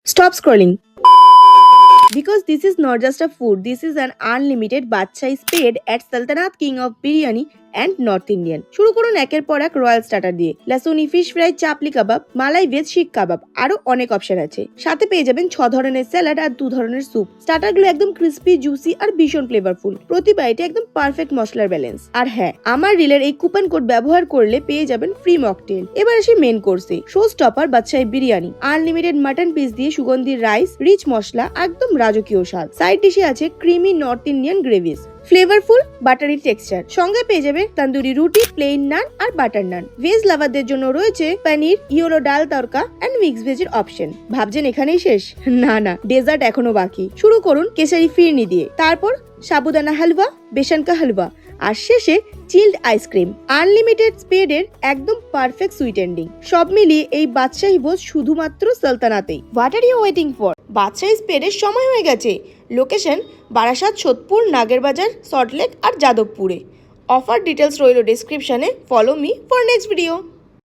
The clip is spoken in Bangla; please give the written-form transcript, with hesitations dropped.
Stop scrolling. Because this is not just a food, this is an unlimited Badshahi spread at Saltanat king of biryani and north Indian. শুরু করুন একের পর এক রয়্যাল স্টার্টার দিয়ে। Lasuni fish fry, chapli kebab, malai veg seekh kebab, আরো অনেক অপশন আছে। সাথে পেয়ে যাবেন 6 ধরনের স্যালাড আর 2 ধরনের স্যুপ। স্টার্টারগুলো একদম ক্রিস্পি, জুসি আর ভীষণ ফ্লেভারফুল। প্রতি বাইটে একদম পারফেক্ট মশলার ব্যালেন্স। আর হ্যাঁ, আমার রিলের এই কুপন কোড ব্যবহার করলে পেয়ে যাবেন ফ্রি মকটেল। এবার আসি মেন কোর্সে। শো স্টপার বাদশাহী বিরিয়ানি, আনলিমিটেড মাটন পিস দিয়ে সুগন্ধি রাইস, রিচ মশলা, একদম রাজকীয় স্বাদ। সাইড ডিশে আছে creamy north Indian Grevy's, flavourful buttery texture. সঙ্গে পেয়ে যাবে তন্দুরি রুটি, প্লেন নান আর বাটার নান। ভেজ লাভারদের জন্য রয়েছে পনির, ইয়োলো ডাল তড়কা এন্ড মিক্স ভেজের অপশন। ভাবছেন এখানেই শেষ? না, ডেজার্ট এখনো বাকি। শুরু করুন কেশরি ফিরনি দিয়ে, তারপর সাবুদানা হালুয়া, বেসন কা হালুয়া, আর শেষে চিল্ড আইসক্রিম। আনলিমিটেড স্পেডের একদম পারফেক্ট সুইট এন্ডিং। সব মিলিয়ে এই বাদশাহী ভোজ শুধুমাত্র সালতানাতেই। What are you waiting for? Badshahi স্পেডের সময় হয়ে গেছে। লোকেশন বারাসাত, সোদপুর, নাগেরবাজার, সল্টলেক আর যাদবপুরে। অফার ডিটেলস রইল ডেসক্রিপশনে। Follow me for next video.